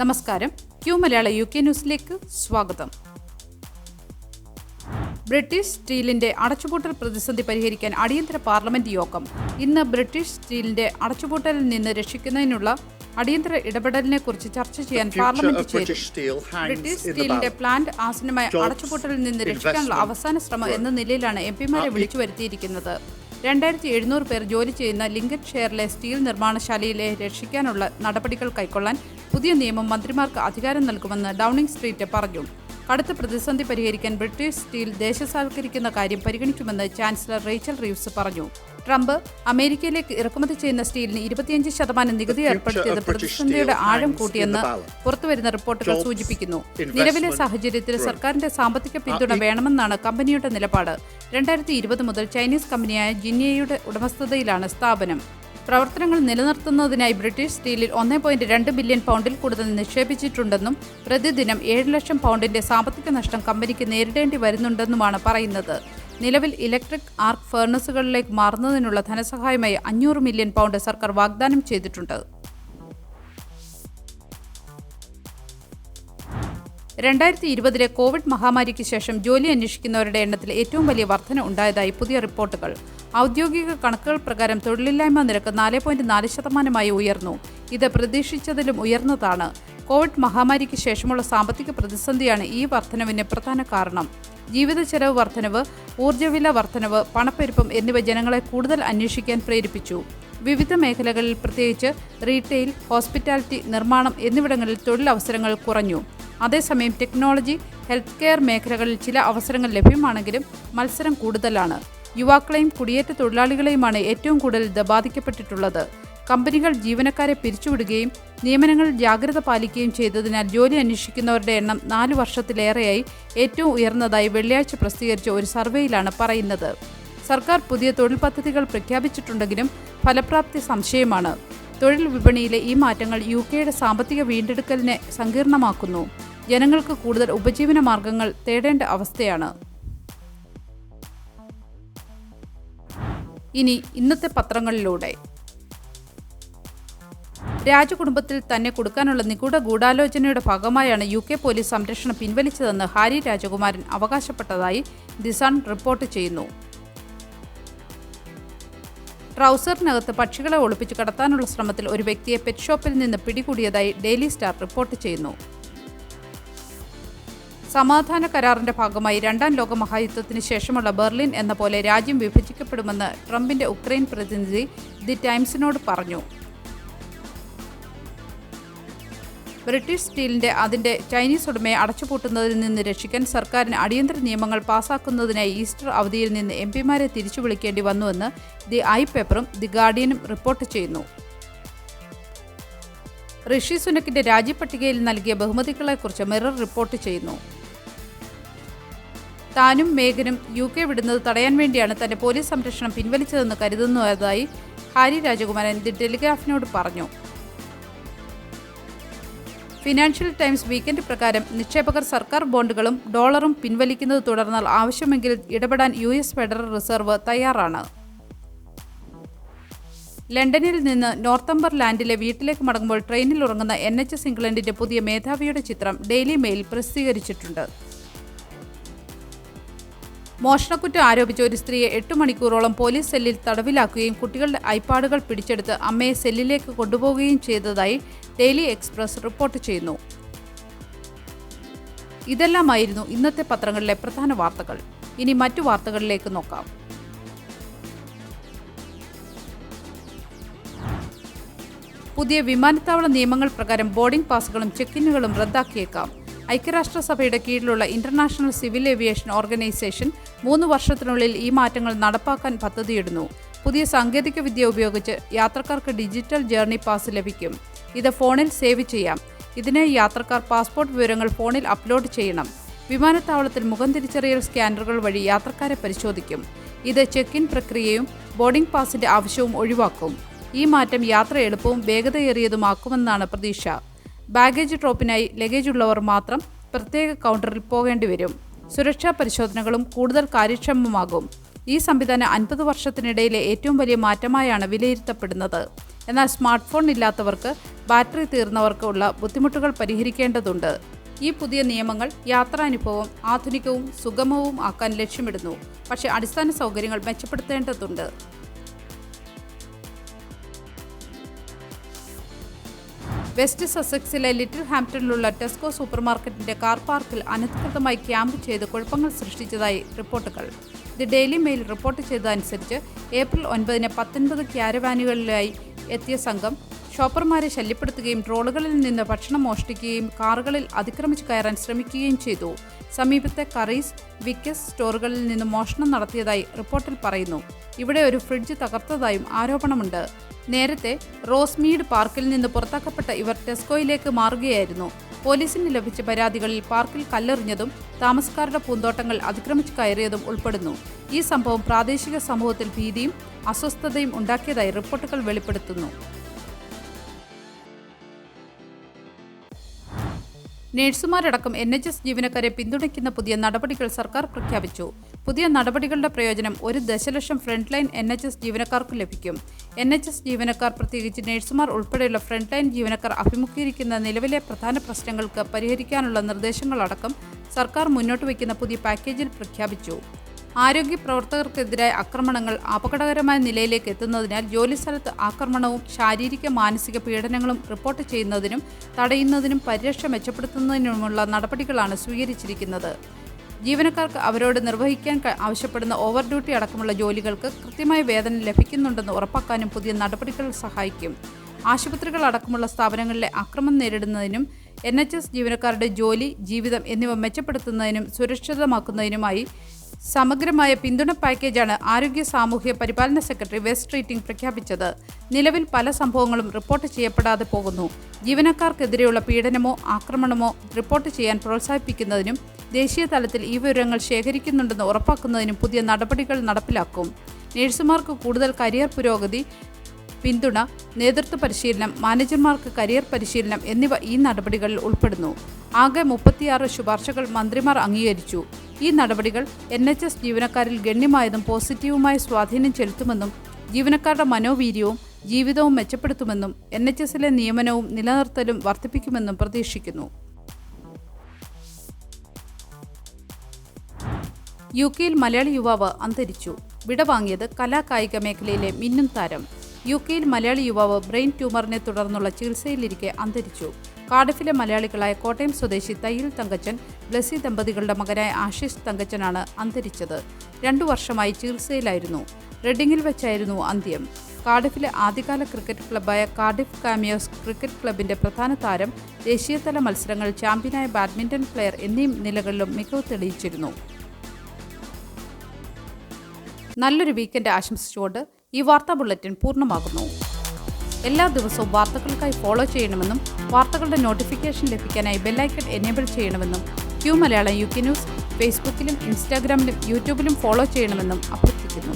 നമസ്കാരം. ക്യൂ മലയാള UK ന്യൂസിലേക്ക് സ്വാഗതം. ബ്രിട്ടീഷ് സ്റ്റീലിന്റെ അടച്ചുപൂട്ടൽ പ്രതിസന്ധി പരിഹരിക്കാൻ അടിയന്തര പാർലമെന്റ് യോഗം. ഇന്ന് ബ്രിട്ടീഷ് സ്റ്റീലിന്റെ അടച്ചുപൂട്ടലിൽ നിന്ന് രക്ഷിക്കുന്നതിനുള്ള അടിയന്തര ഇടപെടലിനെ കുറിച്ച് ചർച്ച ചെയ്യാൻ പാർലമെന്റ് ചേരും. ബ്രിട്ടീഷ് സ്റ്റീലിന്റെ പ്ലാന്റ് ആസന്നമായ അടച്ചുപൂട്ടലിൽ നിന്ന് രക്ഷിക്കാനുള്ള അവസാന ശ്രമം എന്ന നിലയിലാണ് എംപിമാരെ വിളിച്ചു വരുത്തിയിരിക്കുന്നത്. 2700 പേർ ജോലി ചെയ്യുന്ന ലിങ്കൻഷെയറിലെ സ്റ്റീൽ നിർമ്മാണശാലയിലെ രക്ഷിക്കാനുള്ള നടപടികൾ കൈക്കൊള്ളാൻ പുതിയ നിയമം മന്ത്രിമാർക്ക് അധികാരം നൽകുമെന്ന് ഡൗണിംഗ് സ്ട്രീറ്റ് പറഞ്ഞു. കടുത്ത പ്രതിസന്ധി പരിഹരിക്കാൻ ബ്രിട്ടീഷ് സ്റ്റീൽ ദേശസാൽക്കരിക്കുന്ന കാര്യം പരിഗണിക്കുമെന്ന് ചാൻസലർ റേച്ചൽ റീവ്സ് പറഞ്ഞു. ട്രംപ് അമേരിക്കയിലേക്ക് ഇറക്കുമതി ചെയ്യുന്ന സ്റ്റീലിന് 25% നികുതി ഏർപ്പെടുത്തിയത് പ്രതിസന്ധിയുടെ ആഴം കൂട്ടിയെന്ന് പുറത്തുവരുന്ന റിപ്പോർട്ടുകൾ സൂചിപ്പിക്കുന്നു. നിലവിലെ സാഹചര്യത്തിൽ സർക്കാരിന്റെ സാമ്പത്തിക പിന്തുണ വേണമെന്നാണ് കമ്പനിയുടെ നിലപാട്. 2020 മുതൽ ചൈനീസ് കമ്പനിയായ ജിന്നിയയുടെ ഉടമസ്ഥതയിലാണ് സ്ഥാപനം. പ്രവർത്തനങ്ങൾ നിലനിർത്തുന്നതിനായി ബ്രിട്ടീഷ് സ്റ്റീലിൽ 1.2 ബില്യൺ പൗണ്ടിൽ കൂടുതൽ നിക്ഷേപിച്ചിട്ടുണ്ടെന്നും പ്രതിദിനം 7 ലക്ഷം പൗണ്ടിന്റെ സാമ്പത്തിക നഷ്ടം കമ്പനിക്ക് നേരിടേണ്ടി വരുന്നുണ്ടെന്നുമാണ് പറയുന്നത്. നിലവിൽ ഇലക്ട്രിക് ആർക്ക് ഫർണസുകളിലേക്ക് മാറുന്നതിനുള്ള ധനസഹായമായി 500 മില്യൺ പൗണ്ട് സർക്കാർ വാഗ്ദാനം ചെയ്തിട്ടുണ്ട്. 2020 കോവിഡ് മഹാമാരിക്ക് ശേഷം ജോലി അന്വേഷിക്കുന്നവരുടെ എണ്ണത്തിൽ ഏറ്റവും വലിയ വർധന ഉണ്ടായതായി പുതിയ റിപ്പോർട്ടുകൾ. ഔദ്യോഗിക കണക്കുകൾ പ്രകാരം തൊഴിലില്ലായ്മ നിരക്ക് 4.4% ഉയർന്നു. ഇത് പ്രതീക്ഷിച്ചതിലും ഉയർന്നതാണ്. കോവിഡ് മഹാമാരിക്ക് ശേഷമുള്ള സാമ്പത്തിക പ്രതിസന്ധിയാണ് ഈ വർധനവിന് പ്രധാന കാരണം. ജീവിത ചെലവ് വർധനവ്, ഊർജ്ജവില വർധനവ്, പണപ്പെരുപ്പം എന്നിവ ജനങ്ങളെ കൂടുതൽ അന്വേഷിക്കാൻ പ്രേരിപ്പിച്ചു. വിവിധ മേഖലകളിൽ പ്രത്യേകിച്ച് റീറ്റെയിൽ, ഹോസ്പിറ്റാലിറ്റി, നിർമ്മാണം എന്നിവിടങ്ങളിൽ തൊഴിലവസരങ്ങൾ കുറഞ്ഞു. അതേസമയം ടെക്നോളജി, ഹെൽത്ത് കെയർ മേഖലകളിൽ ചില അവസരങ്ങൾ ലഭ്യമാണെങ്കിലും മത്സരം കൂടുതലാണ്. യുവാക്കളെയും കുടിയേറ്റ തൊഴിലാളികളെയുമാണ് ഏറ്റവും കൂടുതൽ ഇത് ബാധിക്കപ്പെട്ടിട്ടുള്ളത്. കമ്പനികൾ ജീവനക്കാരെ പിരിച്ചുവിടുകയും നിയമനങ്ങളിൽ ജാഗ്രത പാലിക്കുകയും ചെയ്തതിനാൽ ജോലി അന്വേഷിക്കുന്നവരുടെ എണ്ണം 4 വർഷത്തിലേറെയായി ഏറ്റവും ഉയർന്നതായി വെള്ളിയാഴ്ച പ്രസിദ്ധീകരിച്ച ഒരു സർവേയിലാണ് പറയുന്നത്. സർക്കാർ പുതിയ തൊഴിൽ പദ്ധതികൾ പ്രഖ്യാപിച്ചിട്ടുണ്ടെങ്കിലും ഫലപ്രാപ്തി സംശയമാണ്. തൊഴിൽ വിപണിയിലെ ഈ മാറ്റങ്ങൾ UKയുടെ സാമ്പത്തിക വീണ്ടെടുക്കലിനെ സങ്കീർണമാക്കുന്നു. ജനങ്ങൾക്ക് കൂടുതൽ ഉപജീവന മാർഗങ്ങൾ തേടേണ്ട അവസ്ഥയാണ്. ഇനി ഇന്നത്തെ പത്രങ്ങളിലൂടെ. രാജകുടുംബത്തിൽ തന്നെ കൊടുക്കാനുള്ള നിഗൂഢ ഗൂഢാലോചനയുടെ ഭാഗമായാണ് UK പോലീസ് സംരക്ഷണം പിൻവലിച്ചതെന്ന് ഹാരി രാജകുമാരൻ അവകാശപ്പെട്ടതായി ദി സൺ റിപ്പോർട്ട് ചെയ്യുന്നു. ട്രൗസറിനകത്ത് പക്ഷികളെ ഒളിപ്പിച്ച് കടത്താനുള്ള ശ്രമത്തിൽ ഒരു വ്യക്തിയെ പെറ്റ് ഷോപ്പിൽ നിന്ന് പിടികൂടിയതായി ഡെയിലി സ്റ്റാർ റിപ്പോർട്ട് ചെയ്യുന്നു. സമാധാന കരാറിന്റെ ഭാഗമായി 2ാം ലോക മഹായുദ്ധത്തിന് ശേഷമുള്ള ബെർലിൻ എന്ന പോലെ രാജ്യം വിഭജിക്കപ്പെടുമെന്ന് ട്രംപിന്റെ ഉക്രൈൻ പ്രതിനിധി ദി ടൈംസിനോട് പറഞ്ഞു. ബ്രിട്ടീഷ് സ്റ്റീലിന്റെ അതിന്റെ ചൈനീസ് ഉടമയെ അടച്ചുപൂട്ടുന്നതിൽ നിന്ന് രക്ഷിക്കാൻ സർക്കാരിന് അടിയന്തര നിയമങ്ങൾ പാസാക്കുന്നതിനായി ഈസ്റ്റർ അവധിയിൽ നിന്ന് എംപിമാരെ തിരിച്ചു വിളിക്കേണ്ടി വന്നുവെന്ന് ദി ഐ പേപ്പറും ദി ഗാർഡിയനും റിപ്പോർട്ട് ചെയ്യുന്നു. ഋഷി സുനക്കിന്റെ രാജ്യപട്ടികയിൽ നൽകിയ ബഹുമതികളെക്കുറിച്ച് മിറർ റിപ്പോർട്ട് ചെയ്യുന്നു. താനും മേഗനും UK വിടുന്നത് തടയാൻ വേണ്ടിയാണ് തന്റെ പോലീസ് സംരക്ഷണം പിൻവലിച്ചതെന്ന് കരുതുന്നതായി ഹാരി രാജകുമാരൻ ദി ടെലിഗ്രാഫിനോട് പറഞ്ഞു. ഫിനാൻഷ്യൽ ടൈംസ് വീക്കെൻഡ് പ്രകാരം നിക്ഷേപകർ സർക്കാർ ബോണ്ടുകളും ഡോളറും പിൻവലിക്കുന്നത് തുടർന്നാൽ ആവശ്യമെങ്കിൽ ഇടപെടാൻ US ഫെഡറൽ റിസർവ് തയ്യാറാണ്. ലണ്ടനിൽ നിന്ന് നോർത്തംബർലാൻഡിലെ വീട്ടിലേക്ക് മടങ്ങുമ്പോൾ ട്രെയിനിൽ ഉറങ്ങുന്ന NHS ഇംഗ്ലണ്ടിന്റെ പുതിയ മേധാവിയുടെ ചിത്രം ഡെയിലി മെയിൽ പ്രസിദ്ധീകരിച്ചിട്ടുണ്ട്. മോഷണക്കുറ്റം ആരോപിച്ച ഒരു സ്ത്രീയെ 8 മണിക്കൂറോളം പോലീസ് സെല്ലിൽ തടവിലാക്കുകയും കുട്ടികളുടെ ഐപാഡുകൾ പിടിച്ചെടുത്ത് അമ്മയെ സെല്ലിലേക്ക് കൊണ്ടുപോവുകയും ചെയ്തതായി ഡെയിലി എക്സ്പ്രസ് റിപ്പോർട്ട് ചെയ്യുന്നു. ഇതെല്ലാമായിരുന്നു ഇന്നത്തെ പത്രങ്ങളിലെ പ്രധാന വാർത്തകൾ. ഇനി മറ്റു വാർത്തകളിലേക്ക് നോക്കാം. പുതിയ വിമാനത്താവള നിയമങ്ങൾ പ്രകാരം ബോർഡിംഗ് പാസുകളും ചെക്കിനുകളും റദ്ദാക്കിയേക്കാം. ഐക്യരാഷ്ട്രസഭയുടെ കീഴിലുള്ള ഇന്റർനാഷണൽ സിവിൽ ഏവിയേഷൻ ഓർഗനൈസേഷൻ 3 വർഷത്തിനുള്ളിൽ ഈ മാറ്റങ്ങൾ നടപ്പാക്കാൻ പദ്ധതിയിടുന്നു. പുതിയ സാങ്കേതികവിദ്യ ഉപയോഗിച്ച് യാത്രക്കാർക്ക് ഡിജിറ്റൽ ജേർണി പാസ് ലഭിക്കും. ഇത് ഫോണിൽ സേവ് ചെയ്യാം. ഇതിനായി യാത്രക്കാർ പാസ്പോർട്ട് വിവരങ്ങൾ ഫോണിൽ അപ്ലോഡ് ചെയ്യണം. വിമാനത്താവളത്തിൽ മുഖം തിരിച്ചറിയൽ സ്കാനറുകൾ വഴി യാത്രക്കാരെ പരിശോധിക്കും. ഇത് ചെക്ക് ഇൻ പ്രക്രിയയും ബോർഡിംഗ് പാസിന്റെ ആവശ്യവും ഒഴിവാക്കും. ഈ മാറ്റം യാത്ര എളുപ്പവും വേഗതയേറിയതുമാക്കുമെന്നാണ് പ്രതീക്ഷ. ബാഗേജ് ഡ്രോപ്പിനായി ലഗേജ് ഉള്ളവർ മാത്രം പ്രത്യേക കൗണ്ടറിൽ പോകേണ്ടി വരും. സുരക്ഷാ പരിശോധനകളും കൂടുതൽ കാര്യക്ഷമമാകും. ഈ സംവിധാനം 50 വർഷത്തിനിടയിലെ ഏറ്റവും വലിയ മാറ്റമായാണ് വിലയിരുത്തപ്പെടുന്നത്. എന്നാൽ സ്മാർട്ട് ഫോൺ ഇല്ലാത്തവർക്ക് ബാറ്ററി തീർന്നവർക്ക് ഉള്ള ബുദ്ധിമുട്ടുകൾ പരിഹരിക്കേണ്ടതുണ്ട്. ഈ പുതിയ നിയമങ്ങൾ യാത്രാനുഭവം ആധുനികവും സുഗമവും ആക്കാൻ ലക്ഷ്യമിടുന്നു. പക്ഷേ അടിസ്ഥാന സൗകര്യങ്ങൾ മെച്ചപ്പെടുത്തേണ്ടതുണ്ട്. വെസ്റ്റ് സസെക്സിലെ ലിറ്റിൽ ഹാംപ്ടണിലുള്ള ടെസ്കോ സൂപ്പർമാർക്കറ്റിന്റെ കാർ പാർക്കിൽ അനധികൃതമായി ക്യാമ്പ് ചെയ്ത് കുഴപ്പങ്ങൾ സൃഷ്ടിച്ചതായി റിപ്പോർട്ടുകൾ. ദി ഡെയിലി മെയിൽ റിപ്പോർട്ട് ചെയ്തതനുസരിച്ച് ഏപ്രിൽ 9-ന് 19 ക്യാരവാനുകളിലായി എത്തിയ സംഘം ഷോപ്പർമാരെ ശല്യപ്പെടുത്തുകയും ട്രോളുകളിൽ നിന്ന് ഭക്ഷണം മോഷ്ടിക്കുകയും കാറുകളിൽ അതിക്രമിച്ച് കയറാൻ ശ്രമിക്കുകയും ചെയ്തു. സമീപത്തെ കറീസ്, വിക്കസ് സ്റ്റോറുകളിൽ നിന്ന് മോഷണം നടത്തിയതായി റിപ്പോർട്ടിൽ പറയുന്നു. ഇവിടെ ഒരു ഫ്രിഡ്ജ് തകർത്തതായും ആരോപണമുണ്ട്. നേരത്തെ റോസ്മീഡ് പാർക്കിൽ നിന്ന് പുറത്താക്കപ്പെട്ട ഇവർ ടെസ്കോയിലേക്ക് മാറുകയായിരുന്നു. പോലീസിന് ലഭിച്ച പരാതികളിൽ പാർക്കിൽ കല്ലെറിഞ്ഞതും താമസക്കാരുടെ പൂന്തോട്ടങ്ങൾ അതിക്രമിച്ച് കയറിയതും ഉൾപ്പെടുന്നു. ഈ സംഭവം പ്രാദേശിക സമൂഹത്തിൽ ഭീതിയും അസ്വസ്ഥതയും ഉണ്ടാക്കിയതായി റിപ്പോർട്ടുകൾ വെളിപ്പെടുത്തുന്നു. നഴ്സുമാരടക്കം NHS ജീവനക്കാരെ പിന്തുണയ്ക്കുന്ന പുതിയ നടപടികൾ സർക്കാർ പ്രഖ്യാപിച്ചു. പുതിയ നടപടികളുടെ പ്രയോജനം 1 ദശലക്ഷം ഫ്രണ്ട് ലൈൻ NHS ജീവനക്കാർക്ക് ലഭിക്കും. NHS ജീവനക്കാർ, പ്രത്യേകിച്ച് നഴ്സുമാർ ഉൾപ്പെടെയുള്ള ഫ്രണ്ട് ലൈൻ ജീവനക്കാർ അഭിമുഖീകരിക്കുന്ന നിലവിലെ പ്രധാന പ്രശ്നങ്ങൾക്ക് പരിഹരിക്കാനുള്ള നിർദ്ദേശങ്ങളടക്കം സർക്കാർ മുന്നോട്ട് വയ്ക്കുന്ന പുതിയ പാക്കേജിൽ പ്രഖ്യാപിച്ചു. ആരോഗ്യ പ്രവർത്തകർക്കെതിരായ ആക്രമണങ്ങൾ അപകടകരമായ നിലയിലേക്ക് എത്തുന്നതിനാൽ ജോലിസ്ഥലത്ത് ആക്രമണവും ശാരീരിക മാനസിക പീഡനങ്ങളും റിപ്പോർട്ട് ചെയ്യുന്നതിനും തടയുന്നതിനും പരിരക്ഷ മെച്ചപ്പെടുത്തുന്നതിനുമുള്ള നടപടികളാണ് സ്വീകരിച്ചിരിക്കുന്നത്. ജീവനക്കാർക്ക് അവരോട് നിർവഹിക്കാൻ ആവശ്യപ്പെടുന്ന ഓവർ ഡ്യൂട്ടി അടക്കമുള്ള ജോലികൾക്ക് കൃത്യമായ വേതനം ലഭിക്കുന്നുണ്ടെന്ന് ഉറപ്പാക്കാനും പുതിയ നടപടികൾ സഹായിക്കും. ആശുപത്രികൾ അടക്കമുള്ള സ്ഥാപനങ്ങളിലെ ആക്രമണം നേരിടുന്നതിനും NHS ജീവനക്കാരുടെ ജോലി, ജീവിതം എന്നിവ മെച്ചപ്പെടുത്തുന്നതിനും സുരക്ഷിതമാക്കുന്നതിനുമായി സമഗ്രമായ പിന്തുണ പാക്കേജാണ് ആരോഗ്യ സാമൂഹ്യ പരിപാലന സെക്രട്ടറി വെസ് ട്രീറ്റിംഗ് പ്രഖ്യാപിച്ചത്. നിലവിൽ പല സംഭവങ്ങളും റിപ്പോർട്ട് ചെയ്യപ്പെടാതെ പോകുന്നു. ജീവനക്കാർക്കെതിരെയുള്ള പീഡനമോ ആക്രമണമോ റിപ്പോർട്ട് ചെയ്യാൻ പ്രോത്സാഹിപ്പിക്കുന്നതിനും ദേശീയ തലത്തിൽ ഈ വിവരങ്ങൾ ശേഖരിക്കുന്നുണ്ടെന്ന് ഉറപ്പാക്കുന്നതിനും പുതിയ നടപടികൾ നടപ്പിലാക്കും. നഴ്സുമാർക്ക് കൂടുതൽ കരിയർ പുരോഗതി, പിന്തുണ, നേതൃത്വ പരിശീലനം, മാനേജർമാർക്ക് കരിയർ പരിശീലനം എന്നിവ ഈ നടപടികളിൽ ഉൾപ്പെടുന്നു. ആകെ 36 ശുപാർശകൾ മന്ത്രിമാർ അംഗീകരിച്ചു. ഈ നടപടികൾ NHS ജീവനക്കാരിൽ ഗണ്യമായതും പോസിറ്റീവുമായ സ്വാധീനം ചെലുത്തുമെന്നും ജീവനക്കാരുടെ മനോവീര്യവും ജീവിതവും മെച്ചപ്പെടുത്തുമെന്നും NHSലെ നിയമനവും നിലനിർത്തലും വർദ്ധിപ്പിക്കുമെന്നും പ്രതീക്ഷിക്കുന്നു. UK-യിൽ മലയാളി യുവാവ് അന്തരിച്ചു. വിടവാങ്ങിയത് കലാകായിക മേഖലയിലെ മിന്നും താരം. UK-യിൽ മലയാളി യുവാവ് ബ്രെയിൻ ട്യൂമറിനെ തുടർന്നുള്ള ചികിത്സയിലിരിക്കെ അന്തരിച്ചു. കാർഡിഫിലെ മലയാളികളായ കോട്ടയം സ്വദേശി തയ്യിൽ തങ്കച്ചൻ, ബ്ലസി ദമ്പതികളുടെ മകനായ ആശിഷ് തങ്കച്ചനാണ് അന്തരിച്ചത്. 2 വർഷമായി ചികിത്സയിലായിരുന്നു. റെഡിങ്ങിൽ വെച്ചായിരുന്നു അന്ത്യം. കാർഡിഫിലെ ആദ്യകാല ക്രിക്കറ്റ് ക്ലബ്ബായ കാർഡിഫ് കാമിയോസ് ക്രിക്കറ്റ് ക്ലബിന്റെ പ്രധാന താരം, ദേശീയതല മത്സരങ്ങളിൽ ചാമ്പ്യനായ ബാഡ്മിന്റൺ പ്ലെയർ എന്നീ നിലകളിലും മികവ് തെളിയിച്ചിരുന്നു. നല്ലൊരു വീക്കെൻഡ് ആശംസിച്ചുകൊണ്ട് ഈ വാർത്താ ബുള്ളറ്റിൻ പൂർണ്ണമാകുന്നു. എല്ലാ ദിവസവും വാർത്തകൾക്കായി ഫോളോ ചെയ്യണമെന്നും വാർത്തകളുടെ നോട്ടിഫിക്കേഷൻ ലഭിക്കാനായി ബെല്ലൈക്കൺ എനേബിൾ ചെയ്യണമെന്നും Q മലയാളം UK ന്യൂസ് ഫേസ്ബുക്കിലും ഇൻസ്റ്റാഗ്രാമിലും യൂട്യൂബിലും ഫോളോ ചെയ്യണമെന്നും അഭ്യർത്ഥിക്കുന്നു.